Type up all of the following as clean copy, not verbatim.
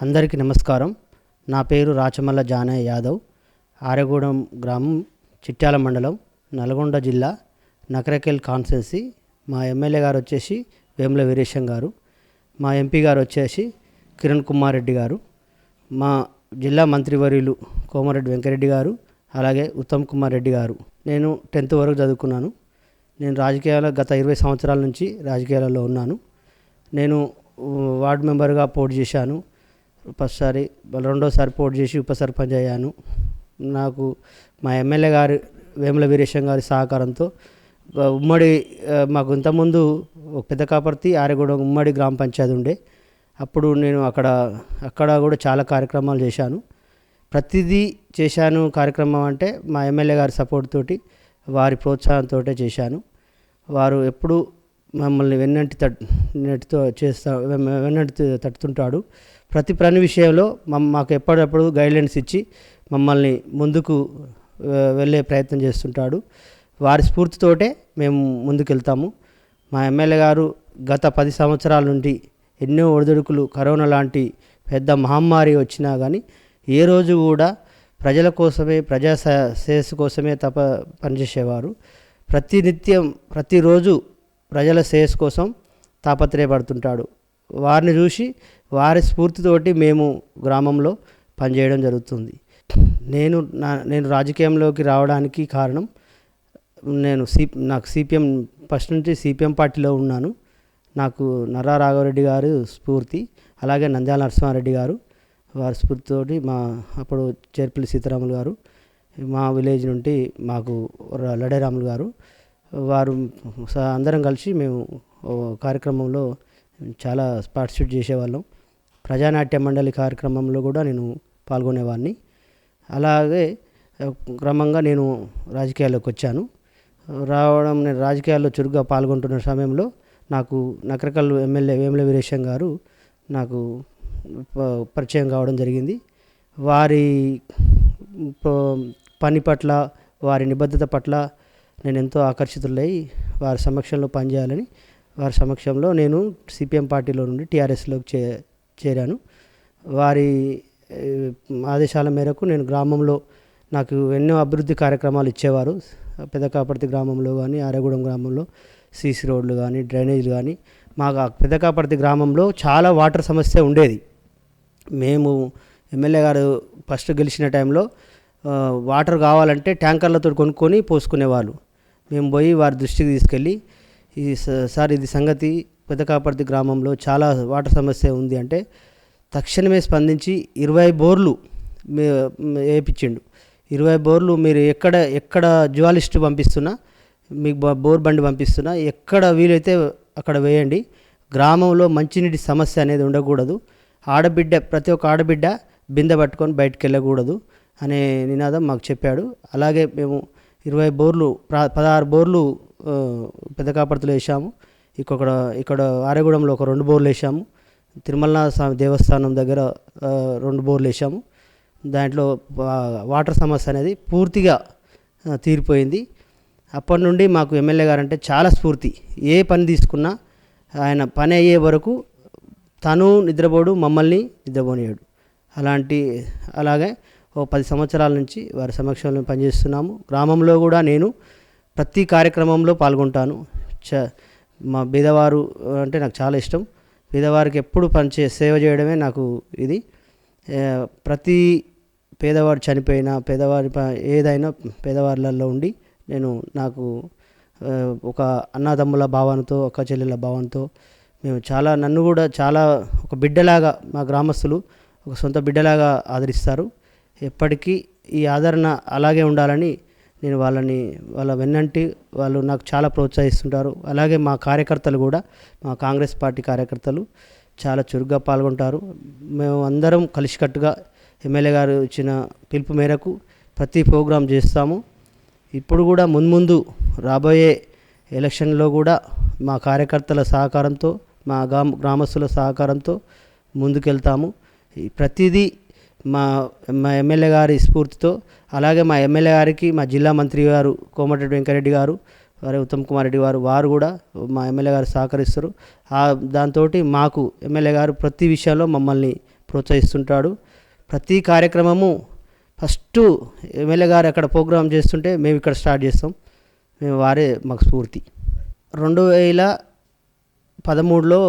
అందరికీ నమస్కారం. నా పేరు రాచమల్ల జానయ్య యాదవ్. ఆరెగూడెం గ్రామం, చిట్యాల మండలం, నల్గొండ జిల్లా, నకరకేల్ కాన్స్టిట్యున్సీ. మా ఎమ్మెల్యే గారు వచ్చేసి వేముల వీరేశం గారు. మా ఎంపీ గారు వచ్చేసి కిరణ్ కుమార్ రెడ్డి గారు. మా జిల్లా మంత్రివర్యులు కోమరెడ్డి వెంకరెడ్డి గారు, అలాగే ఉత్తమ్ కుమార్ రెడ్డి గారు. నేను 10th వరకు చదువుకున్నాను. నేను రాజకీయాల్లో గత 20 సంవత్సరాల నుంచి రాజకీయాలలో ఉన్నాను. నేను వార్డు మెంబర్గా పోటీ చేశాను. ఫస్ట్సారి, రెండోసారి పోటీ చేసి ఉప సర్పంచ్ అయ్యాను. నాకు మా ఎమ్మెల్యే గారు వేముల వీరేశం గారి సహకారంతో ఉమ్మడి మాకు ఇంతకుముందు పెద్ద కాపర్తి ఆరెగూడెం ఉమ్మడి గ్రామ పంచాయతీ ఉండే. అప్పుడు నేను అక్కడ కూడా చాలా కార్యక్రమాలు చేశాను. ప్రతిదీ చేశాను. కార్యక్రమం అంటే మా ఎమ్మెల్యే గారి సపోర్ట్ తోటి, వారి ప్రోత్సాహంతో చేశాను. వారు ఎప్పుడు మమ్మల్ని వెన్నంటి తట్టుతుంటాడు. ప్రతి పని విషయంలో మాకు ఎప్పటికప్పుడు గైడ్లైన్స్ ఇచ్చి మమ్మల్ని ముందుకు వెళ్ళే ప్రయత్నం చేస్తుంటాడు. వారి స్ఫూర్తితోటే మేము ముందుకెళ్తాము. మా ఎమ్మెల్యే గారు గత 10 సంవత్సరాల నుండి ఎన్నో ఒడిదుడుకులు, కరోనా లాంటి పెద్ద మహమ్మారి వచ్చినా కానీ ఏ రోజు కూడా ప్రజల కోసమే, ప్రజా శ్రేయస్సు కోసమే పనిచేసేవారు. ప్రతినిత్యం, ప్రతిరోజు ప్రజల శ్రేయస్సు కోసం తాపత్రయపడుతుంటాడు. వారిని చూసి వారి స్ఫూర్తితోటి మేము గ్రామంలో పనిచేయడం జరుగుతుంది. నేను రాజకీయంలోకి రావడానికి కారణం, నాకు సిపిఎం ఫస్ట్ నుంచి సిపిఎం పార్టీలో ఉన్నాను. నాకు నర్రా రాఘవరెడ్డి గారు స్ఫూర్తి, అలాగే నంద్యాల నరసింహారెడ్డి గారు వారి స్ఫూర్తితోటి, అప్పుడు చేర్పల్లి సీతారాములు గారు, మా విలేజ్ నుండి మాకు లడేరాములు గారు, వారు అందరం కలిసి మేము కార్యక్రమంలో చాలా పార్టిసిపేట్ చేసేవాళ్ళం. ప్రజానాట్య మండలి కార్యక్రమంలో కూడా నేను పాల్గొనేవాడిని. అలాగే క్రమంగా నేను రాజకీయాల్లోకి వచ్చాను. నేను రాజకీయాల్లో చురుగ్గా పాల్గొంటున్న సమయంలో నాకు నకరకల్ ఎమ్మెల్యే వేముల వీరేశం గారు నాకు పరిచయం కావడం జరిగింది. వారి పని పట్ల, వారి నిబద్ధత పట్ల నేను ఎంతో ఆకర్షితులై వారి సమక్షంలో పనిచేయాలని, వారి సమక్షంలో నేను సిపిఎం పార్టీలో నుండి టీఆర్ఎస్లోకి చేరాను. వారి ఆదేశాల మేరకు నేను గ్రామంలో నాకు ఎన్నో అభివృద్ధి కార్యక్రమాలు ఇచ్చేవారు. పెదకాపర్తి గ్రామంలో కానీ, ఆరెగూడెం గ్రామంలో సీసీ రోడ్లు కానీ, డ్రైనేజీలు కానీ. మాకు పెదకాపర్తి గ్రామంలో చాలా వాటర్ సమస్య ఉండేది. మేము ఎమ్మెల్యే గారు ఫస్ట్ గెలిచిన టైంలో వాటర్ కావాలంటే ట్యాంకర్లతో కొనుక్కొని పోసుకునేవాళ్ళు. మేము పోయి వారి దృష్టికి తీసుకెళ్ళి, ఇది సంగతి పెదకాపర్తి గ్రామంలో చాలా వాటర్ సమస్య ఉంది అంటే తక్షణమే స్పందించి 20 బోర్లు వేయించిండు. 20 బోర్లు మీరు ఎక్కడ జ్యువాలిస్ట్ పంపిస్తున్నా, మీకు బోర్ బండి పంపిస్తున్నా, ఎక్కడ వీలైతే అక్కడ వేయండి. గ్రామంలో మంచినీటి సమస్య అనేది ఉండకూడదు. ప్రతి ఒక్క ఆడబిడ్డ బిందె పట్టుకొని బయటకు వెళ్ళకూడదు అనే నినాదం మాకు చెప్పాడు. అలాగే మేము 20 బోర్లు, 16 బోర్లు పెదకాపర్తిలో వేసాము. ఇక్కడ ఆరెగూడెంలో ఒక 2 బోర్లు వేసాము. తిరుమలనాథ స్వామి దేవస్థానం దగ్గర 2 బోర్లు వేసాము. దాంట్లో వాటర్ సమస్య అనేది పూర్తిగా తీరిపోయింది. అప్పటి నుండి మాకు ఎమ్మెల్యే గారు అంటే చాలా స్ఫూర్తి. ఏ పని తీసుకున్నా ఆయన పని అయ్యే వరకు తను నిద్రపోడు, మమ్మల్ని నిద్రపోనియాడు. అలాగే 10 సంవత్సరాల నుంచి వారి సమక్షంలో పనిచేస్తున్నాము. గ్రామంలో కూడా నేను ప్రతి కార్యక్రమంలో పాల్గొంటాను. మా బీదవారు అంటే నాకు చాలా ఇష్టం. పేదవారికి ఎప్పుడు సేవ చేయడమే నాకు ఇది. ప్రతి పేదవాడు చనిపోయినా, ఏదైనా పేదవాళ్ళల్లో ఉండి నాకు ఒక అన్నదమ్ముల భావనతో, ఒక చెల్లెల భావనతో మేము నన్ను కూడా చాలా ఒక బిడ్డలాగా, మా గ్రామస్తులు ఒక సొంత బిడ్డలాగా ఆదరిస్తారు. ఎప్పటికీ ఈ ఆదరణ అలాగే ఉండాలని నేను వాళ్ళ వెన్నంటి వాళ్ళు నాకు చాలా ప్రోత్సహిస్తుంటారు. అలాగే మా కార్యకర్తలు కూడా, మా కాంగ్రెస్ పార్టీ కార్యకర్తలు చాలా చురుగ్గా పాల్గొంటారు. మేము అందరం కలిసికట్టుగా ఎమ్మెల్యే గారు ఇచ్చిన పిలుపు మేరకు ప్రతి ప్రోగ్రాం చేస్తాము. ఇప్పుడు కూడా ముందు రాబోయే ఎలక్షన్లో కూడా మా కార్యకర్తల సహకారంతో, మా గ్రామస్తుల సహకారంతో ముందుకెళ్తాము. ప్రతిదీ మా ఎమ్మెల్యే గారి స్ఫూర్తితో, అలాగే మా ఎమ్మెల్యే గారికి మా జిల్లా మంత్రి గారు కోమటిరెడ్డి వెంకరెడ్డి గారు, వారు ఉత్తమ్ కుమార్ రెడ్డి గారు, వారు కూడా మా ఎమ్మెల్యే గారు సహకరిస్తారు. దాంతో మాకు ఎమ్మెల్యే గారు ప్రతి విషయంలో మమ్మల్ని ప్రోత్సహిస్తుంటాడు. ప్రతి కార్యక్రమము ఫస్ట్ ఎమ్మెల్యే గారు అక్కడ ప్రోగ్రామ్ చేస్తుంటే మేము ఇక్కడ స్టార్ట్ చేస్తాం. మేము వారే మాకు స్ఫూర్తి. 2013లో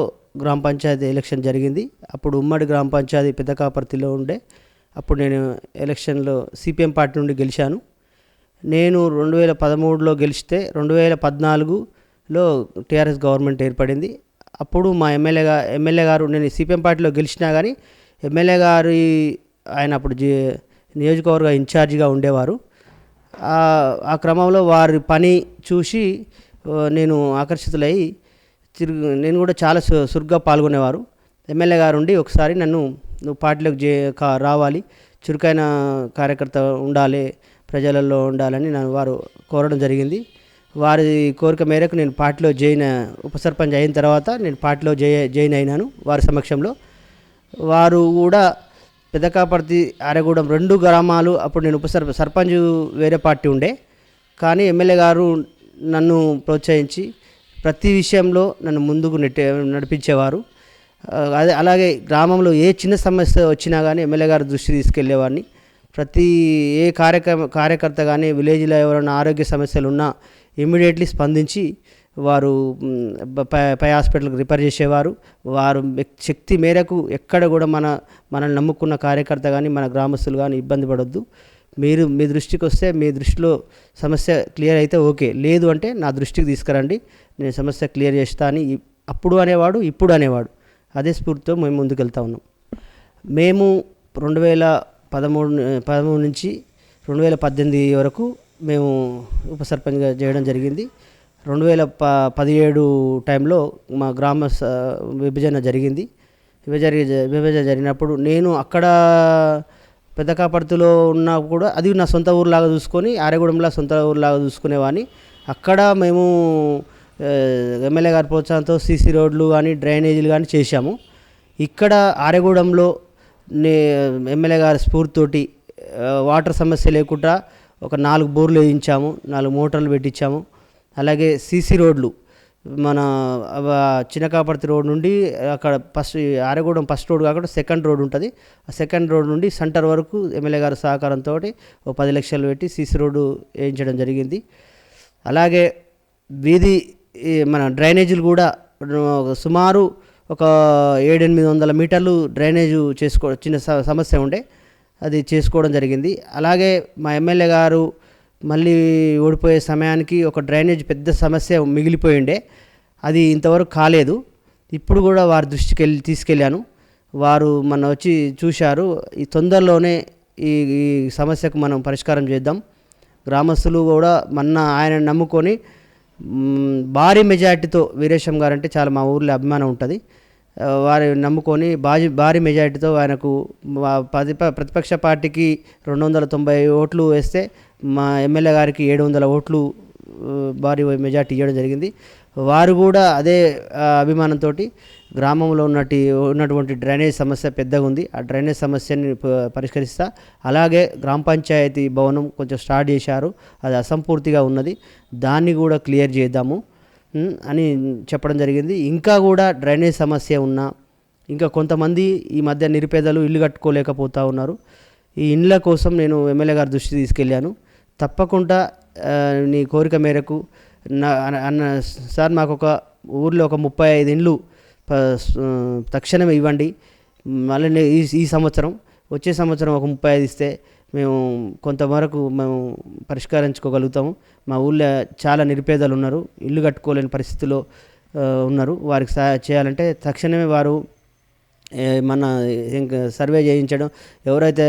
గ్రామ పంచాయతీ ఎలక్షన్ జరిగింది. అప్పుడు ఉమ్మడి గ్రామ పంచాయతీ పెద్దకాపర్తిలో ఉండే. అప్పుడు నేను ఎలక్షన్లో సిపిఎం పార్టీ నుండి గెలిచాను. నేను 2013లో గెలిస్తే 2014లో టీఆర్ఎస్ గవర్నమెంట్ ఏర్పడింది. అప్పుడు మా ఎమ్మెల్యే గారు, నేను సిపిఎం పార్టీలో గెలిచినా కానీ ఎమ్మెల్యే గారి ఆయన అప్పుడు నియోజకవర్గ ఇన్ఛార్జిగా ఉండేవారు. ఆ క్రమంలో వారి పని చూసి నేను ఆకర్షితులై నేను కూడా చాలా చురుగ్గా పాల్గొనేవారు. ఎమ్మెల్యే గారు ఉండి ఒకసారి నువ్వు పార్టీలోకి రావాలి, చురుకైన కార్యకర్త ఉండాలి, ప్రజలలో ఉండాలని వారు కోరడం జరిగింది. వారి కోరిక మేరకు నేను పార్టీలో ఉప సర్పంచ్ అయిన తర్వాత నేను పార్టీలో జాయిన్ అయినాను వారి సమక్షంలో. వారు కూడా పెద్దకాపర్తి, ఆరెగూడెం 2 గ్రామాలు అప్పుడు నేను సర్పంచ్ వేరే పార్టీ ఉండే, కానీ ఎమ్మెల్యే గారు నన్ను ప్రోత్సహించి ప్రతి విషయంలో నన్ను ముందుకు నడిపించేవారు. అలాగే గ్రామంలో ఏ చిన్న సమస్య వచ్చినా కానీ ఎమ్మెల్యే గారు దృష్టి తీసుకెళ్లేవాడిని. ప్రతి కార్యకర్త కానీ విలేజ్లో ఎవరైనా ఆరోగ్య సమస్యలు ఉన్నా ఇమ్మీడియట్లీ స్పందించి వారు పై హాస్పిటల్కి రిఫర్ చేసేవారు. వారు శక్తి మేరకు ఎక్కడ కూడా మనల్ని నమ్ముకున్న కార్యకర్త కానీ మన గ్రామస్తులు కానీ ఇబ్బంది పడొద్దు, మీ దృష్టికి వస్తే మీ దృష్టిలో సమస్య క్లియర్ అయితే ఓకే, లేదు అంటే నా దృష్టికి తీసుకురండి, నేను సమస్య క్లియర్ చేస్తా అని అప్పుడు అనేవాడు, ఇప్పుడు అనేవాడు. అదే స్ఫూర్తితో మేము ముందుకెళ్తా ఉన్నాం. మేము 2013 నుంచి 2018 వరకు మేము ఉప సర్పంచ్గా చేయడం జరిగింది. 2017 టైంలో మా గ్రామ విభజన జరిగింది. విభజన జరిగినప్పుడు నేను అక్కడ పెద్దకాపర్తిలో ఉన్నా కూడా అది నా సొంత ఊరులాగా చూసుకొని, ఆరెగూడెంలా సొంత ఊరులాగా చూసుకునేవాడిని. అక్కడ మేము ఎమ్మెల్యే గారి ప్రోత్సాహంతో సీసీ రోడ్లు కానీ డ్రైనేజీలు కానీ చేశాము. ఇక్కడ ఆరెగూడెంలో ఎమ్మెల్యే గారి స్ఫూర్తితోటి వాటర్ సమస్య లేకుండా ఒక 4 బోర్లు వేయించాము, 4 మోటార్లు పెట్టించాము. అలాగే సీసీ రోడ్లు మన చిన్నకాపర్తి రోడ్ నుండి అక్కడ ఆరెగూడెం ఫస్ట్ రోడ్ కాకుండా సెకండ్ రోడ్ ఉంటుంది. ఆ సెకండ్ రోడ్ నుండి సెంటర్ వరకు ఎమ్మెల్యే గారి సహకారంతో 10 లక్షలు పెట్టి సీసీ రోడ్డు వేయించడం జరిగింది. అలాగే మన డ్రైనేజీలు కూడా సుమారు ఒక 700-800 మీటర్లు డ్రైనేజు చిన్న సమస్య ఉండే, అది చేసుకోవడం జరిగింది. అలాగే మా ఎమ్మెల్యే గారు మళ్ళీ ఓడిపోయే సమయానికి ఒక డ్రైనేజ్ పెద్ద సమస్య మిగిలిపోయి ఉండే, అది ఇంతవరకు కాలేదు. ఇప్పుడు కూడా వారి దృష్టికి తీసుకెళ్ళాను. వారు వచ్చి చూశారు. ఈ తొందరలోనే ఈ సమస్యకు మనం పరిష్కారం చేద్దాం. గ్రామస్తులు కూడా ఆయన నమ్ముకొని భారీ మెజార్టీతో, వీరేశం గారు అంటే చాలా మా ఊర్లో అభిమానం ఉంటుంది, వారి నమ్ముకొని భారీ మెజార్టీతో ఆయనకు ప్రతిపక్ష పార్టీకి 290 ఓట్లు వేస్తే మా ఎమ్మెల్యే గారికి 700 ఓట్లు భారీ మెజార్టీ ఇవ్వడం జరిగింది. వారు కూడా అదే అభిమానంతో గ్రామంలో ఉన్నటువంటి డ్రైనేజ్ సమస్య పెద్దగా ఉంది, ఆ డ్రైనేజ్ సమస్యని పరిష్కరిస్తా, అలాగే గ్రామ పంచాయతీ భవనం కొంచెం స్టార్ట్ చేశారు, అది అసంపూర్తిగా ఉన్నది, దాన్ని కూడా క్లియర్ చేద్దాము అని చెప్పడం జరిగింది. ఇంకా కూడా డ్రైనేజ్ సమస్య ఉన్నా, ఇంకా కొంతమంది ఈ మధ్య నిరుపేదలు ఇల్లు కట్టుకోలేకపోతూ ఉన్నారు. ఈ ఇండ్ల కోసం నేను ఎమ్మెల్యే గారి దృష్టి తీసుకెళ్ళాను. తప్పకుండా నీ కోరిక మేరకు సార్ మాకు ఒక ఊర్లో ఒక 35 ఇండ్లు తక్షణమే ఇవ్వండి, మళ్ళీ ఈ సంవత్సరం వచ్చే సంవత్సరం ఒక 35 ఇస్తే మేము కొంతవరకు మేము పరిష్కరించుకోగలుగుతాము. మా ఊళ్ళో చాలా నిరుపేదలు ఉన్నారు, ఇల్లు కట్టుకోలేని పరిస్థితిలో ఉన్నారు. వారికి చేయాలంటే తక్షణమే వారు ఇంకా సర్వే చేయించడం, ఎవరైతే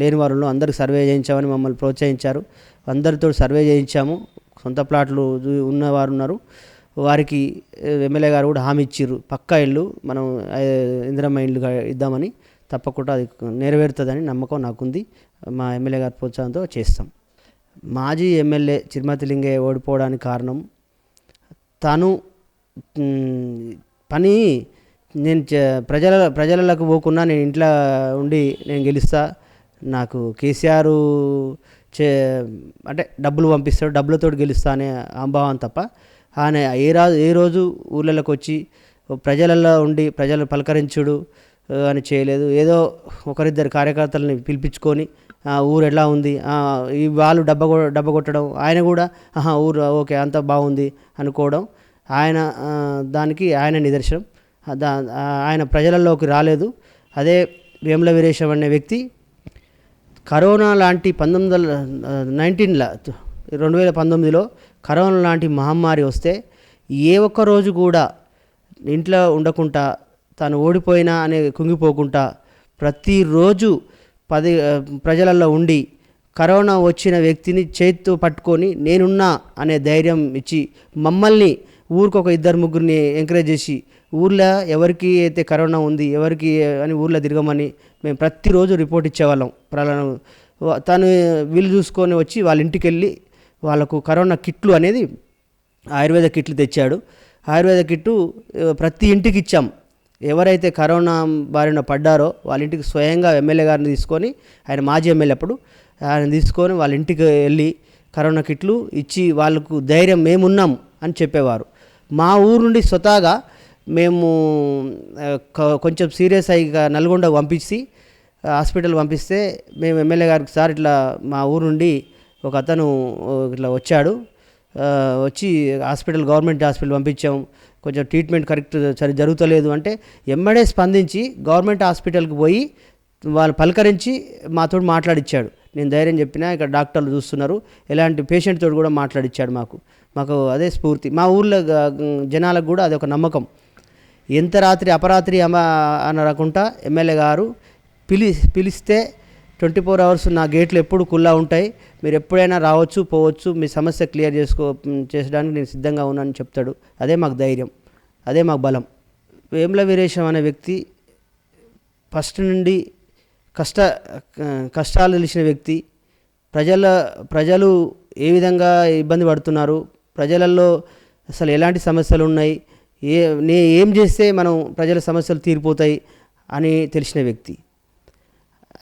లేని వారు అందరికి సర్వే చేయించామని మమ్మల్ని ప్రోత్సహించారు. అందరితో సర్వే చేయించాము. సొంత ప్లాట్లు ఉన్నవారు ఉన్నారు, వారికి ఎమ్మెల్యే గారు కూడా హామీ ఇచ్చారు, పక్కా ఇల్లు మనం ఇందిరమ్మ ఇల్లు ఇద్దామని. తప్పకుండా అది నెరవేరుతుందని నమ్మకం నాకుంది. మా ఎమ్మెల్యే గారి ప్రోత్సాహంతో చేస్తాం. మాజీ ఎమ్మెల్యే చిరుమతి లింగయ్య ఓడిపోవడానికి కారణం తాను పని నేను ప్రజలకు పోకున్నా నేను ఇంట్లో ఉండి నేను గెలుస్తా, నాకు కేసీఆర్ అంటే డబ్బులు పంపిస్తాడు, డబ్బులతో గెలుస్తా అనే అంభావం తప్ప ఆయన ఏ రోజు ఊళ్ళలోకి వచ్చి ప్రజలలో ఉండి ప్రజలు పలకరించుడు, అని చేయలేదు. ఏదో ఒకరిద్దరు కార్యకర్తలని పిలిపించుకొని ఊరు ఎలా ఉంది, ఈ వాళ్ళు డబ్బ కొట్టడం, ఆయన కూడా ఊరు ఓకే అంత బాగుంది అనుకోవడం, ఆయన దానికి ఆయన నిదర్శనం. ఆయన ప్రజలలోకి రాలేదు. అదే వేముల వీరేశం అనే వ్యక్తి కరోనా లాంటి 2019లో కరోనా లాంటి మహమ్మారి వస్తే ఏ ఒక్క రోజు కూడా ఇంట్లో ఉండకుండా, తాను ఓడిపోయినా అనే కుంగిపోకుండా ప్రతిరోజు ప్రజలలో ఉండి కరోనా వచ్చిన వ్యక్తిని చేతితో పట్టుకొని నేనున్నా అనే ధైర్యం ఇచ్చి, మమ్మల్ని ఊరికొక 2-3 ఎంకరేజ్ చేసి, ఊర్లో ఎవరికి అయితే కరోనా ఉంది ఎవరికి అని ఊర్లో తిరగమని మేము ప్రతిరోజు రిపోర్ట్ ఇచ్చేవాళ్ళం. తను వీళ్ళు చూసుకొని వచ్చి వాళ్ళ ఇంటికి వెళ్ళి వాళ్ళకు కరోనా కిట్లు అనేది ఆయుర్వేద కిట్లు తెచ్చాడు. ఆయుర్వేద కిట్టు ప్రతి ఇంటికి ఇచ్చాం. ఎవరైతే కరోనా బారిన పడ్డారో వాళ్ళ ఇంటికి స్వయంగా ఎమ్మెల్యే గారిని తీసుకొని, ఆయన మాజీ ఎమ్మెల్యే అప్పుడు, ఆయన తీసుకొని వాళ్ళ ఇంటికి వెళ్ళి కరోనా కిట్లు ఇచ్చి వాళ్ళకు ధైర్యం మేమున్నాం అని చెప్పేవారు. మా ఊరు నుండి స్వతహాగా మేము కొంచెం సీరియస్ అయ్యి నల్గొండ పంపించి హాస్పిటల్ పంపిస్తే మేము ఎమ్మెల్యే గారికి, సార్ ఇట్లా మా ఊరు నుండి ఒక అతను ఇట్లా వచ్చాడు, వచ్చి గవర్నమెంట్ హాస్పిటల్ పంపించాము, కొంచెం ట్రీట్మెంట్ కరెక్ట్ సరి జరుగుతలేదు అంటే ఎమ్మడే స్పందించి గవర్నమెంట్ హాస్పిటల్కి పోయి వాళ్ళు పలకరించి మాతో మాట్లాడిచ్చాడు. నేను ధైర్యం చెప్పినా ఇక్కడ డాక్టర్లు చూస్తున్నారు, ఎలాంటి పేషెంట్ తోడు కూడా మాట్లాడిచ్చాడు. మాకు అదే స్ఫూర్తి. మా ఊళ్ళో జనాలకు కూడా అదొక నమ్మకం. ఎంత రాత్రి అపరాత్రి అనకుండా ఎమ్మెల్యే గారు పిలిస్తే 24 hours నా గేట్లు ఎప్పుడు కుల్లా ఉంటాయి, మీరు ఎప్పుడైనా రావచ్చు పోవచ్చు, మీ సమస్య క్లియర్ చేసడానికి నేను సిద్ధంగా ఉన్నానని చెప్తాడు. అదే మాకు ధైర్యం, అదే మాకు బలం. వేముల వీరేశం అనే వ్యక్తి ఫస్ట్ నుండి కష్టాలు తెలిసిన వ్యక్తి. ప్రజలు ఏ విధంగా ఇబ్బంది పడుతున్నారు, ప్రజలలో అసలు ఎలాంటి సమస్యలు ఉన్నాయి, ఏం చేస్తే మనం ప్రజల సమస్యలు తీరిపోతాయి అని తెలిసిన వ్యక్తి.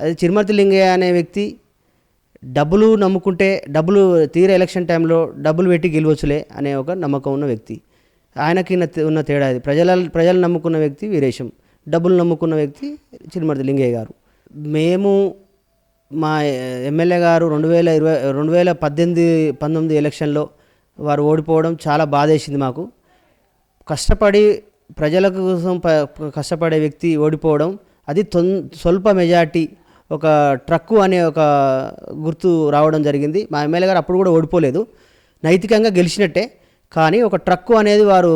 అది చిరుమర్తి లింగయ్య అనే వ్యక్తి డబ్బులు నమ్ముకుంటే తీరే ఎలక్షన్ టైంలో డబ్బులు పెట్టి గెలవచ్చులే అనే ఒక నమ్మకం ఉన్న వ్యక్తి. ఆయనకి ఉన్న తేడా ఇది. ప్రజలు నమ్ముకున్న వ్యక్తి వీరేశం, డబ్బులు నమ్ముకున్న వ్యక్తి చిరుమర్తి లింగయ్య గారు. మేము మా ఎమ్మెల్యే గారు 2018-19 ఎలక్షన్లో వారు ఓడిపోవడం చాలా బాధేసింది మాకు. కష్టపడి ప్రజల కోసం కష్టపడే వ్యక్తి ఓడిపోవడం, అది స్వల్ప మెజార్టీ, ఒక ట్రక్కు అనే ఒక గుర్తు రావడం జరిగింది. మా ఎమ్మెల్యే గారు అప్పుడు కూడా ఓడిపోలేదు, నైతికంగా గెలిచినట్టే. కానీ ఒక ట్రక్కు అనేది వారు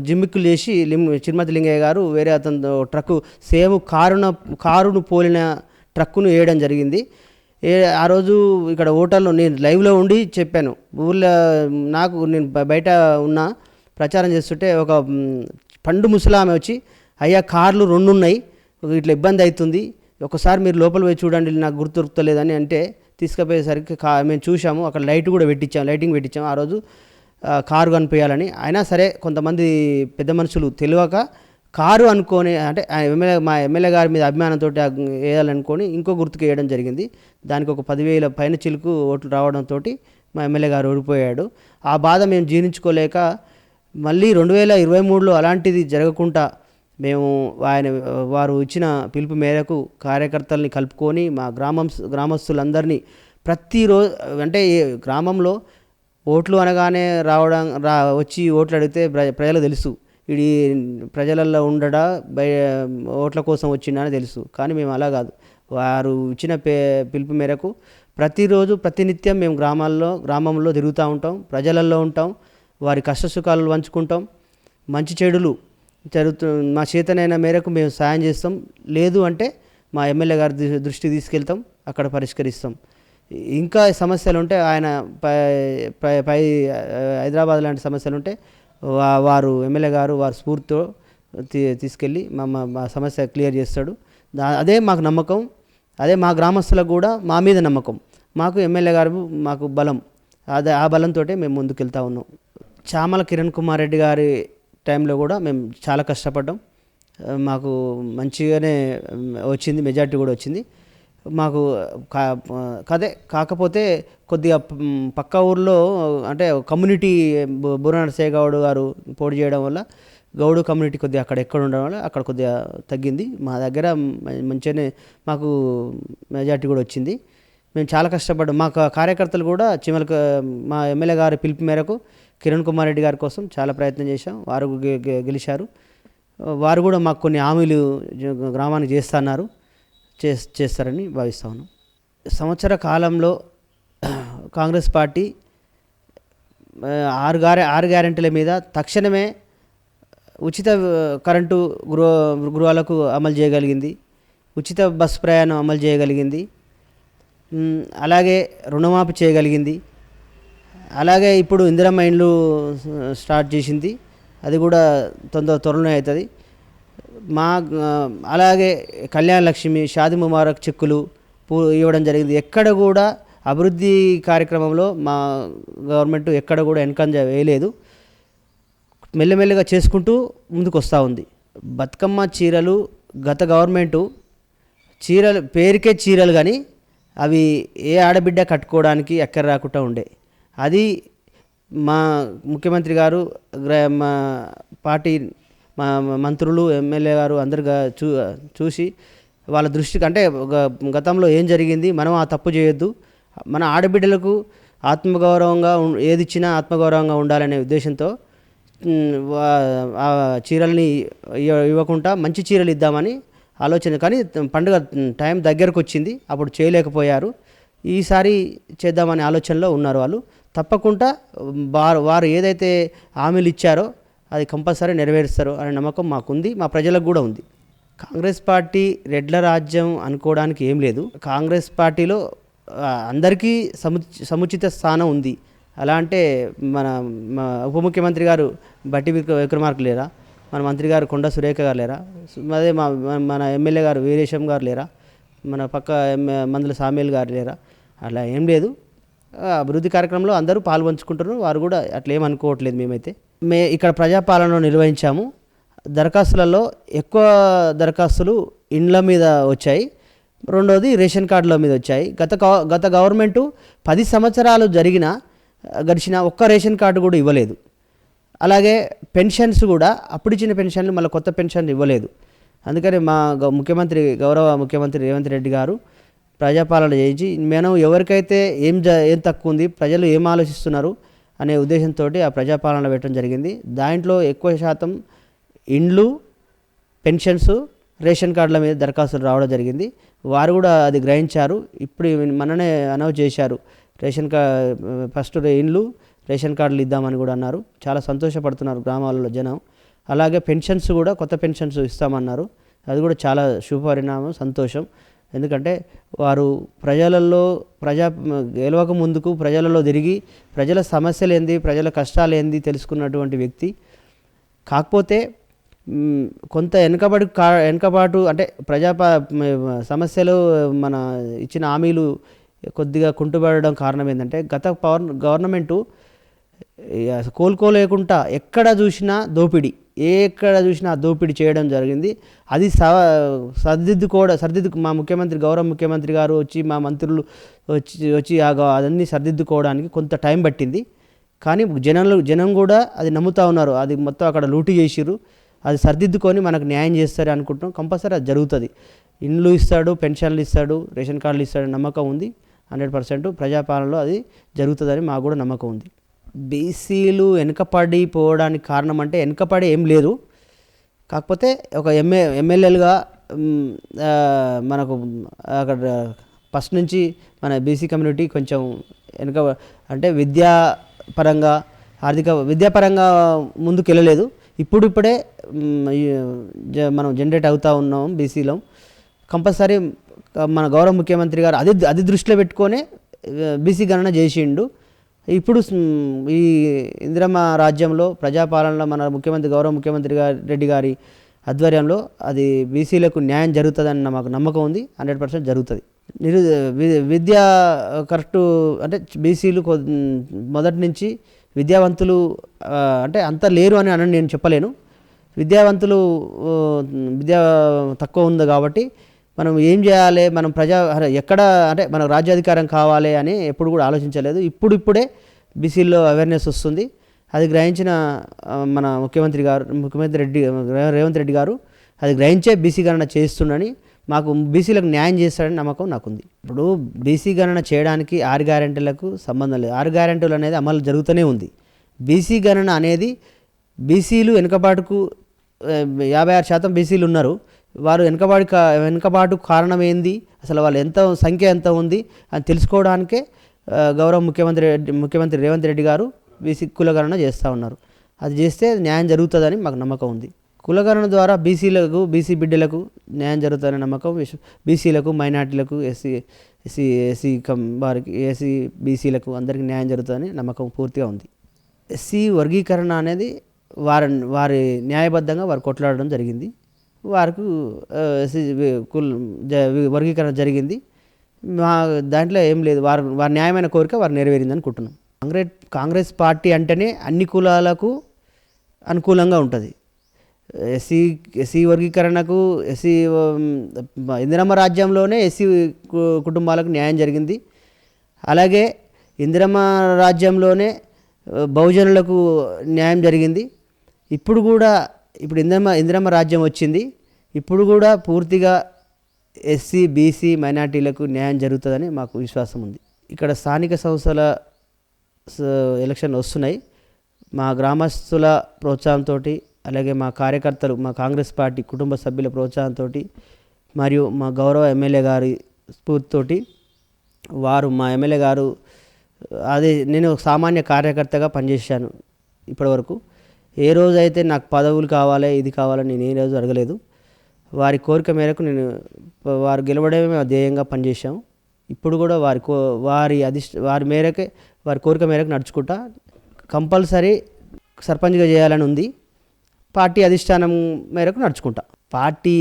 జిమ్మిక్కులు చేసి చిరుమర్తి లింగయ్య గారు వేరే అతను ట్రక్కు సేమ్ కారును పోలిన ట్రక్కును వేయడం జరిగింది. ఆ రోజు ఇక్కడ హోటల్లో నేను లైవ్లో ఉండి చెప్పాను. ఊళ్ళో నేను బయట ఉన్నా ప్రచారం చేస్తుంటే ఒక పండు ముసలామె వచ్చి, అయ్యా కార్లు 2 ఉన్నాయి, ఇట్లా ఇబ్బంది అవుతుంది, ఒకసారి మీరు లోపల పోయి చూడండి నాకు గుర్తు దొరుకుతలేదని అంటే తీసుకుపోయేసరికి మేము చూసాము, అక్కడ లైటింగ్ పెట్టించాము. ఆ రోజు కారు కనిపించాలని. అయినా సరే కొంతమంది పెద్ద మనుషులు తెలియక కారు అనుకొని, అంటే మా ఎమ్మెల్యే గారి మీద అభిమానంతో వేయాలనుకొని ఇంకో గుర్తుకు వేయడం జరిగింది. దానికి ఒక 10,000 పైన చిలుకు ఓట్లు రావడంతో మా ఎమ్మెల్యే గారు ఓడిపోయాడు. ఆ బాధ మేము జీర్ణించుకోలేక మళ్ళీ 2023లో అలాంటిది జరగకుండా మేము వారు ఇచ్చిన పిలుపు మేరకు కార్యకర్తల్ని కలుపుకొని మా గ్రామస్తులందరినీ ప్రతిరోజు, అంటే గ్రామంలో ఓట్లు అనగానే వచ్చి ఓట్లు అడిగితే ప్రజలకు తెలుసు, ఇది ప్రజలలో ఉండడా ఓట్ల కోసం వచ్చిండా అని తెలుసు. కానీ మేము అలా కాదు, వారు ఇచ్చిన పిలుపు మేరకు ప్రతిరోజు ప్రతినిత్యం మేము గ్రామంలో తిరుగుతూ ఉంటాం, ప్రజలలో ఉంటాం, వారి కష్టసుఖాలు పంచుకుంటాం, మంచి చెడులు మా చేతనైన మేరకు మేము సాయం చేస్తాం. లేదు అంటే మా ఎమ్మెల్యే గారి దృష్టికి తీసుకెళ్తాం, అక్కడ పరిష్కరిస్తాం. ఇంకా సమస్యలు ఉంటే ఆయన పై హైదరాబాద్ లాంటి సమస్యలు ఉంటే వారు ఎమ్మెల్యే గారు వారి స్ఫూర్తితో తీసుకెళ్ళి మా సమస్య క్లియర్ చేస్తాడు. అదే మాకు నమ్మకం, అదే మా గ్రామస్తులకు కూడా మా మీద నమ్మకం. మాకు ఎమ్మెల్యే గారు మాకు బలం, ఆ బలంతో మేము ముందుకెళ్తా ఉన్నాం. చామల కిరణ్ కుమార్ రెడ్డి గారి టైంలో కూడా మేము చాలా కష్టపడ్డాం. మాకు మంచిగానే వచ్చింది, మెజార్టీ కూడా వచ్చింది మాకు. కాకపోతే కొద్దిగా పక్క ఊర్లో అంటే కమ్యూనిటీ బూర నరసయ్య గౌడ్ గారు పోటీ చేయడం వల్ల గౌడు కమ్యూనిటీ కొద్దిగా అక్కడ ఎక్కడ ఉండడం వల్ల అక్కడ కొద్దిగా తగ్గింది. మా దగ్గర మంచిగానే మాకు మెజార్టీ కూడా వచ్చింది. మేము చాలా కష్టపడ్డాం. మా కార్యకర్తలు కూడా మా ఎమ్మెల్యే గారి పిలుపు మేరకు కిరణ్ కుమార్ రెడ్డి గారి కోసం చాలా ప్రయత్నం చేశాం. వారు గెలిచారు. వారు కూడా మాకు కొన్ని హామీలు గ్రామానికి చేస్తున్నారు, చేస్తారని భావిస్తా ఉన్నాం. సంవత్సర కాలంలో కాంగ్రెస్ పార్టీ 6 గ్యారెంటీల మీద తక్షణమే ఉచిత కరెంటు గృహాలకు అమలు చేయగలిగింది, ఉచిత బస్సు ప్రయాణం అమలు చేయగలిగింది, అలాగే రుణమాఫీ చేయగలిగింది. అలాగే ఇప్పుడు ఇందిరమ్మ ఇండ్లు స్టార్ట్ చేసింది, అది కూడా త్వరలోనే అవుతుంది. అలాగే కళ్యాణ లక్ష్మి, షాది ముబారక్ చెక్కులు ఇవ్వడం జరిగింది. ఎక్కడ కూడా అభివృద్ధి కార్యక్రమంలో మా గవర్నమెంట్ ఎక్కడ కూడా వెనకంజ వేయలేదు. మెల్లమెల్లగా చేసుకుంటూ ముందుకు వస్తూ ఉంది. బతుకమ్మ చీరలు గత గవర్నమెంటు పేరుకే చీరలు కానీ అవి ఏ ఆడబిడ్డ కట్టుకోవడానికి ఎక్కడ రాకుండా ఉండే. అది మా ముఖ్యమంత్రి గారు, మా పార్టీ మా మంత్రులు, ఎమ్మెల్యే గారు అందరు చూసి వాళ్ళ దృష్టికి, అంటే గతంలో ఏం జరిగింది, మనం ఆ తప్పు చేయొద్దు, మన ఆడబిడ్డలకు ఆత్మగౌరవంగా ఏది ఇచ్చినా ఆత్మగౌరవంగా ఉండాలనే ఉద్దేశంతో ఆ చీరల్ని ఇవ్వకుండా మంచి చీరలు ఇద్దామని ఆలోచన. కానీ పండుగ టైం దగ్గరకు వచ్చింది, అప్పుడు చేయలేకపోయారు. ఈసారి చేద్దామనే ఆలోచనలో ఉన్నారు వాళ్ళు. తప్పకుండా వారు ఏదైతే హామీలు ఇచ్చారో అది కంపల్సరీ నెరవేరుస్తారు అనే నమ్మకం మాకుంది, మా ప్రజలకు కూడా ఉంది. కాంగ్రెస్ పార్టీ రెడ్ల రాజ్యం అనుకోవడానికి ఏం లేదు. కాంగ్రెస్ పార్టీలో అందరికీ సముచిత స్థానం ఉంది. అలా అంటే మన ఉప ముఖ్యమంత్రి గారు బట్టి విక్రమార్క లేరా, మన మంత్రి గారు కొండ సురేఖ గారు లేరా, అదే మన ఎమ్మెల్యే గారు వీరేశం గారు లేరా, మన పక్క మందుల సామేల్ గారు లేరా, అలా ఏం లేదు. అభివృద్ధి కార్యక్రమంలో అందరూ పాల్పంచుకుంటారు, వారు కూడా అట్లా ఏమనుకోవట్లేదు. మేమైతే ఇక్కడ ప్రజాపాలన నిర్వహించాము. దరఖాస్తులలో ఎక్కువ దరఖాస్తులు ఇండ్ల మీద వచ్చాయి, రెండోది రేషన్ కార్డుల మీద వచ్చాయి. గత గవర్నమెంటు 10 సంవత్సరాలు గడిచిన ఒక్క రేషన్ కార్డు కూడా ఇవ్వలేదు. అలాగే పెన్షన్స్ కూడా అప్పుడు ఇచ్చిన పెన్షన్లు మళ్ళీ కొత్త పెన్షన్లు ఇవ్వలేదు. అందుకని మా గౌరవ ముఖ్యమంత్రి రేవంత్ రెడ్డి గారు ప్రజాపాలన చేయించి మనం ఎవరికైతే ఏం తక్కువ ఉంది, ప్రజలు ఏం ఆలోచిస్తున్నారు అనే ఉద్దేశంతో ఆ ప్రజాపాలన పెట్టడం జరిగింది. దాంట్లో ఎక్కువ శాతం ఇండ్లు, పెన్షన్స్, రేషన్ కార్డుల మీద దరఖాస్తులు రావడం జరిగింది. వారు కూడా అది గ్రహించారు. ఇప్పుడు మననే అనౌన్స్ చేశారు, ఫస్ట్ ఇండ్లు, రేషన్ కార్డులు ఇద్దామని కూడా అన్నారు. చాలా సంతోషపడుతున్నారు గ్రామాలలో జనం. అలాగే పెన్షన్స్ కూడా కొత్త పెన్షన్స్ ఇస్తామన్నారు. అది కూడా చాలా శుభపరిణామం, సంతోషం. ఎందుకంటే వారు గెలవక ముందుకు ప్రజలలో తిరిగి ప్రజల సమస్యలు ఏంది, ప్రజల కష్టాలు ఏంది తెలుసుకున్నటువంటి వ్యక్తి. కాకపోతే కొంత వెనుకబాటు అంటే సమస్యలు మన ఇచ్చిన హామీలు కొద్దిగా కుంటుపడడం కారణం ఏంటంటే గత గవర్నమెంటు కోలుకోలేకుండా ఎక్కడ చూసినా దోపిడీ చేయడం జరిగింది. అది మా గౌరవ ముఖ్యమంత్రి గారు వచ్చి, మా మంత్రులు వచ్చి అదన్నీ సరిదిద్దుకోవడానికి కొంత టైం పట్టింది. కానీ జనం కూడా అది నమ్ముతూ ఉన్నారు. అది మొత్తం అక్కడ లూటీ చేసిర్రు, అది సరిదిద్దుకొని మనకు న్యాయం చేస్తారు అనుకుంటున్నాం. కంపల్సరీ అది జరుగుతుంది. ఇండ్లు ఇస్తాడు, పెన్షన్లు ఇస్తాడు, రేషన్ కార్డులు ఇస్తాడు, నమ్మకం ఉంది. 100% ప్రజాపాలనలో అది జరుగుతుందని మాకు కూడా నమ్మకం ఉంది. బీసీలు వెనుకపడిపోవడానికి కారణం అంటే వెనుకపడి ఏం లేదు. కాకపోతే ఒక ఎమ్మెల్యేలుగా మనకు అక్కడ ఫస్ట్ నుంచి మన బీసీ కమ్యూనిటీ కొంచెం అంటే విద్యాపరంగా ముందుకు వెళ్ళలేదు. ఇప్పుడే మనం జనరేట్ అవుతూ ఉన్నాం బీసీలో. కంపల్సరీ మన గౌరవ ముఖ్యమంత్రి గారు అది దృష్టిలో పెట్టుకొని బీసీ గణన చేసిండు. ఇప్పుడు ఈ ఇందిరమ్మ రాజ్యంలో ప్రజాపాలనలో మన గౌరవ ముఖ్యమంత్రి రెడ్డి గారి ఆధ్వర్యంలో అది బీసీలకు న్యాయం జరుగుతుందని మాకు నమ్మకం ఉంది. 100% జరుగుతుంది. విద్య కరెక్టు అంటే బీసీలు మొదటి నుంచి విద్యావంతులు అంటే అంత లేరు అని నేను చెప్పలేను. విద్యావంతులు విద్య తక్కువ ఉంది కాబట్టి మనం ఏం చేయాలి, మనం ఎక్కడ అంటే మనకు రాజ్యాధికారం కావాలి అని ఎప్పుడు కూడా ఆలోచించలేదు. ఇప్పుడే బీసీల్లో అవేర్నెస్ వస్తుంది. అది గ్రహించిన మన రేవంత్ రెడ్డి గారు అది గ్రహించే బీసీ గణన చేస్తుండని, మాకు బీసీలకు న్యాయం చేస్తాడని నమ్మకం నాకుంది. ఇప్పుడు బీసీ గణన చేయడానికి 6 గ్యారెంటీలకు సంబంధం లేదు. 6 గ్యారెంటీలు అనేది అమలు జరుగుతూనే ఉంది. బీసీ గణన అనేది బీసీలు వెనుకబాటుకు 56% బీసీలు ఉన్నారు. వారు వెనుకబాటు కారణం ఏంది, అసలు వాళ్ళు సంఖ్య ఎంత ఉంది అని తెలుసుకోవడానికే గౌరవ ముఖ్యమంత్రి రేవంత్ రెడ్డి గారు బీసీ కులగణన చేస్తూ ఉన్నారు. అది చేస్తే న్యాయం జరుగుతుందని మాకు నమ్మకం ఉంది. కులగణన ద్వారా బీసీ బిడ్డలకు న్యాయం జరుగుతుందనే నమ్మకం, బీసీలకు, మైనార్టీలకు, ఎస్సీ బీసీలకు అందరికీ న్యాయం జరుగుతుందని నమ్మకం పూర్తిగా ఉంది. ఎస్సీ వర్గీకరణ అనేది వారి న్యాయబద్ధంగా వారు కొట్లాడడం జరిగింది. వారికి వర్గీకరణ జరిగింది. దాంట్లో ఏం లేదు. వారి న్యాయమైన కోరిక వారు నెరవేరింది అనుకుంటున్నాం. కాంగ్రెస్ పార్టీ అంటేనే అన్ని కులాలకు అనుకూలంగా ఉంటుంది. ఎస్సీ వర్గీకరణకు, ఇందిరమ్మ రాజ్యంలోనే ఎస్సీ కుటుంబాలకు న్యాయం జరిగింది. అలాగే ఇందిరమ్మ రాజ్యంలోనే బహుజనులకు న్యాయం జరిగింది. ఇప్పుడు ఇందిరమ్మ రాజ్యం వచ్చింది. ఇప్పుడు కూడా పూర్తిగా ఎస్సీ, బీసీ, మైనార్టీలకు న్యాయం జరుగుతుందని మాకు విశ్వాసం ఉంది. ఇక్కడ స్థానిక సంస్థల ఎలక్షన్లు వస్తున్నాయి. మా గ్రామస్తుల ప్రోత్సాహంతో, అలాగే మా కార్యకర్తలు, మా కాంగ్రెస్ పార్టీ కుటుంబ సభ్యుల ప్రోత్సాహంతో, మరియు మా గౌరవ ఎమ్మెల్యే గారి స్ఫూర్తితోటి మా ఎమ్మెల్యే గారు నేను సామాన్య కార్యకర్తగా పనిచేశాను ఇప్పటివరకు. ఏ రోజైతే నాకు పదవులు కావాలి, ఇది కావాలని నేను ఏ రోజు అడగలేదు. వారి కోరిక మేరకు వారు గెలవడమే ధ్యేయంగా పనిచేశాము. ఇప్పుడు కూడా వారి కోరిక మేరకు నడుచుకుంటా కంపల్సరీ సర్పంచ్గా చేయాలని ఉంది. పార్టీ అధిష్టానం మేరకు నడుచుకుంటా. పార్టీ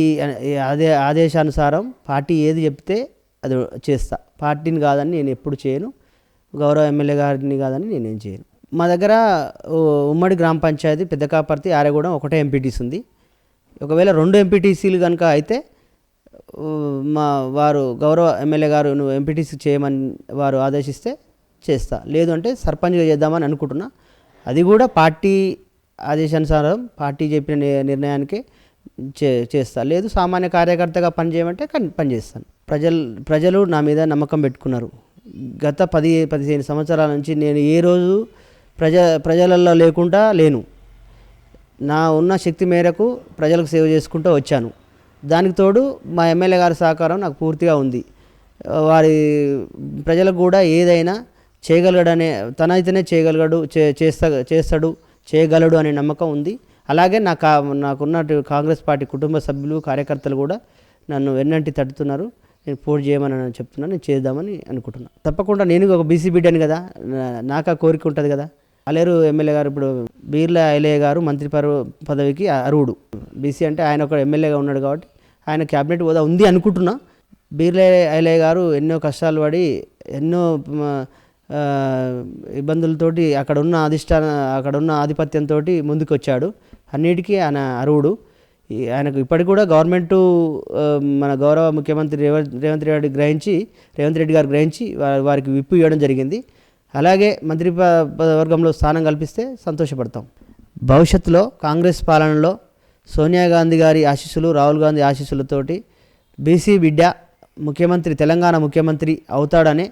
ఆదేశానుసారం పార్టీ ఏది చెప్తే అది చేస్తా. పార్టీని కాదని నేను ఎప్పుడు చేయను. గౌరవ ఎమ్మెల్యే గారిని కాదని నేనేం చేయను. మా దగ్గర ఉమ్మడి గ్రామ పంచాయతీ పెద్దకాపర్తి, ఆరేగూడెం ఒకటే ఎంపీటీసీ ఉంది. ఒకవేళ 2 ఎంపీటీసీలు కనుక అయితే వారు గౌరవ ఎమ్మెల్యే గారు నువ్వు ఎంపీటీసీ చేయమని వారు ఆదేశిస్తే చేస్తా. లేదు అంటే సర్పంచ్గా చేద్దామని అనుకుంటున్నా. అది కూడా పార్టీ ఆదేశానుసారం పార్టీ చెప్పిన నిర్ణయానికే చేస్తా. లేదు సామాన్య కార్యకర్తగా పనిచేయమంటే పనిచేస్తాను. ప్రజలు నా మీద నమ్మకం పెట్టుకున్నారు. గత 10-15 సంవత్సరాల నుంచి నేను ఏ రోజు ప్రజలలో లేకుండా లేను. నా ఉన్న శక్తి మేరకు ప్రజలకు సేవ చేసుకుంటూ వచ్చాను. దానికి తోడు మా ఎమ్మెల్యే గారి సహకారం నాకు పూర్తిగా ఉంది. ప్రజలకు కూడా ఏదైనా చేయగలడనే, తనైతేనే చేయగలడు అనే నమ్మకం ఉంది. అలాగే నాకున్న కాంగ్రెస్ పార్టీ కుటుంబ సభ్యులు, కార్యకర్తలు కూడా నన్ను వెన్నంటి తట్టుతున్నారు. నేను పోటీ చేయమని చెప్తున్నాను, నేను చేద్దామని అనుకుంటున్నాను. తప్పకుండా నేను ఒక బీసీ బిడ్డని కదా, నాకు ఆ కోరిక ఉంటుంది కదా. అలేరు ఎమ్మెల్యే గారు ఇప్పుడు బీర్ల ఐలయ్య గారు మంత్రి పదవికి అర్హుడు. బీసీ అంటే ఆయన ఒక ఎమ్మెల్యేగా ఉన్నాడు కాబట్టి ఆయన క్యాబినెట్ హోదా ఉంది అనుకుంటున్నా. బీర్ల ఐలయ్య గారు ఎన్నో కష్టాలు పడి, ఎన్నో ఇబ్బందులతోటి అక్కడున్న ఆధిపత్యంతో ముందుకు వచ్చాడు. అన్నిటికీ ఆయన అర్హుడు. ఆయనకు ఇప్పటికి కూడా గవర్నమెంటు మన గౌరవ ముఖ్యమంత్రి రేవంత్ రెడ్డి గారు గ్రహించి వారికి విప్పు ఇవ్వడం జరిగింది. అలాగే మంత్రి వర్గంలో స్థానం కల్పిస్తే సంతోషపడతాం. భవిష్యత్తులో కాంగ్రెస్ పాలనలో సోనియా గాంధీ గారి ఆశీస్సులు, రాహుల్ గాంధీ ఆశీస్సులతోటి బీసీ బిడ్డ తెలంగాణ ముఖ్యమంత్రి అవుతాడనే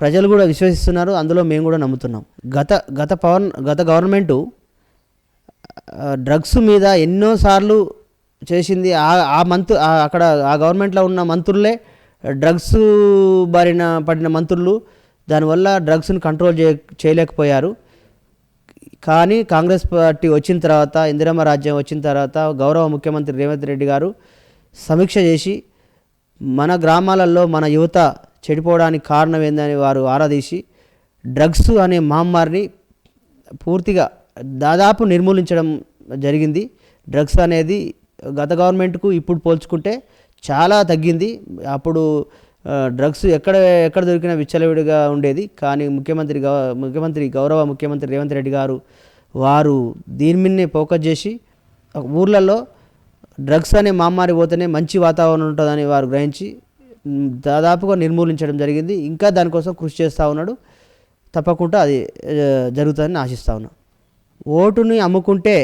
ప్రజలు కూడా విశ్వసిస్తున్నారు. అందులో మేము కూడా నమ్ముతున్నాం. గత గవర్నమెంటు డ్రగ్స్ మీద ఎన్నోసార్లు చేసింది. అక్కడ ఆ గవర్నమెంట్లో ఉన్న మంత్రులే డ్రగ్స్ బారిన పడిన మంత్రులు. దానివల్ల డ్రగ్స్ను కంట్రోల్ చేయలేకపోయారు. కానీ కాంగ్రెస్ పార్టీ వచ్చిన తర్వాత, ఇందిరమ్మ రాజ్యం వచ్చిన తర్వాత గౌరవ ముఖ్యమంత్రి రేవంత్ రెడ్డి గారు సమీక్ష చేసి మన గ్రామాలలో మన యువత చెడిపోవడానికి కారణం ఏందని వారు ఆరాధీసి డ్రగ్స్ అనే మహమ్మారిని పూర్తిగా దాదాపు నిర్మూలించడం జరిగింది. డ్రగ్స్ అనేది గత గవర్నమెంట్కు ఇప్పుడు పోల్చుకుంటే చాలా తగ్గింది. అప్పుడు డ్రగ్స్ ఎక్కడ దొరికినా విచ్చలవిడిగా ఉండేది. కానీ గౌరవ ముఖ్యమంత్రి రేవంత్ రెడ్డి గారు వారు దీని మీదనే ఫోకస్ చేసి ఊర్లలో డ్రగ్స్ అనే మహమ్మారి పోతేనే మంచి వాతావరణం ఉంటుందని వారు గ్రహించి దాదాపుగా నిర్మూలించడం జరిగింది. ఇంకా దానికోసం కృషి చేస్తూ ఉన్నాడు. తప్పకుండా అది జరుగుతుందని ఆశిస్తూ ఉన్నాను. ఓటుని అమ్ముకుంటే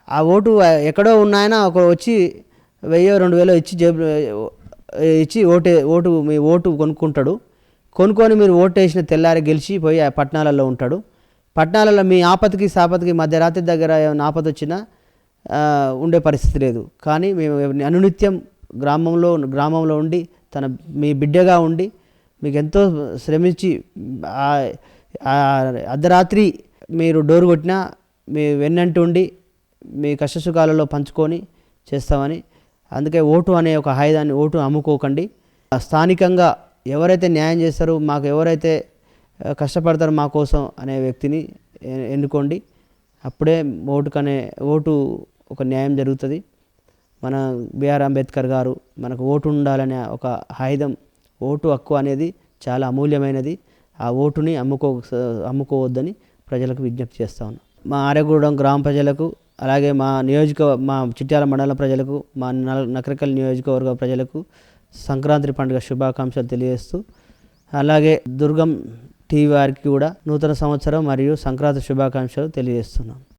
ఆ ఓటు ఎక్కడో ఉన్నాయన ఒక వచ్చి 1000-2000 ఇచ్చి ఇచ్చి ఓటు మీ ఓటు కొనుక్కుంటాడు. కొనుక్కొని మీరు ఓటు వేసిన తెల్లారి గెలిచిపోయి ఆ పట్టణాలలో ఉంటాడు. పట్టణాలలో మీ ఆపదకి సాపదకి మధ్యరాత్రి దగ్గర ఏమైనా ఆపద వచ్చినా ఉండే పరిస్థితి లేదు. కానీ మేము అనునిత్యం గ్రామంలో ఉండి మీ బిడ్డగా ఉండి మీకు ఎంతో శ్రమించి అర్ధరాత్రి మీరు డోరు కొట్టినా మీ వెన్నంటి ఉండి మీ కష్టసుఖాలలో పంచుకొని చేస్తామని. అందుకే ఓటు అనే ఒక ఆయుధాన్ని ఓటు అమ్ముకోకండి. స్థానికంగా ఎవరైతే న్యాయం చేస్తారో, మాకు ఎవరైతే కష్టపడతారో మా కోసం అనే వ్యక్తిని ఎన్నుకోండి. అప్పుడే ఓటు ఒక న్యాయం జరుగుతుంది. మన బిఆర్ అంబేద్కర్ గారు మనకు ఓటు ఉండాలనే ఒక ఆయుధం, ఓటు హక్కు అనేది చాలా అమూల్యమైనది. ఆ ఓటుని అమ్ముకోవద్దని ప్రజలకు విజ్ఞప్తి చేస్తా ఉన్నాం. మా ఆర్యగూడెం గ్రామ ప్రజలకు, అలాగే మా చిట్యాల మండలం ప్రజలకు, మా నకరికల్ నియోజకవర్గ ప్రజలకు సంక్రాంతి పండుగ శుభాకాంక్షలు తెలియజేస్తూ, అలాగే దుర్గం టీవీ వారికి కూడా నూతన సంవత్సరం మరియు సంక్రాంతి శుభాకాంక్షలు తెలియజేస్తున్నాం.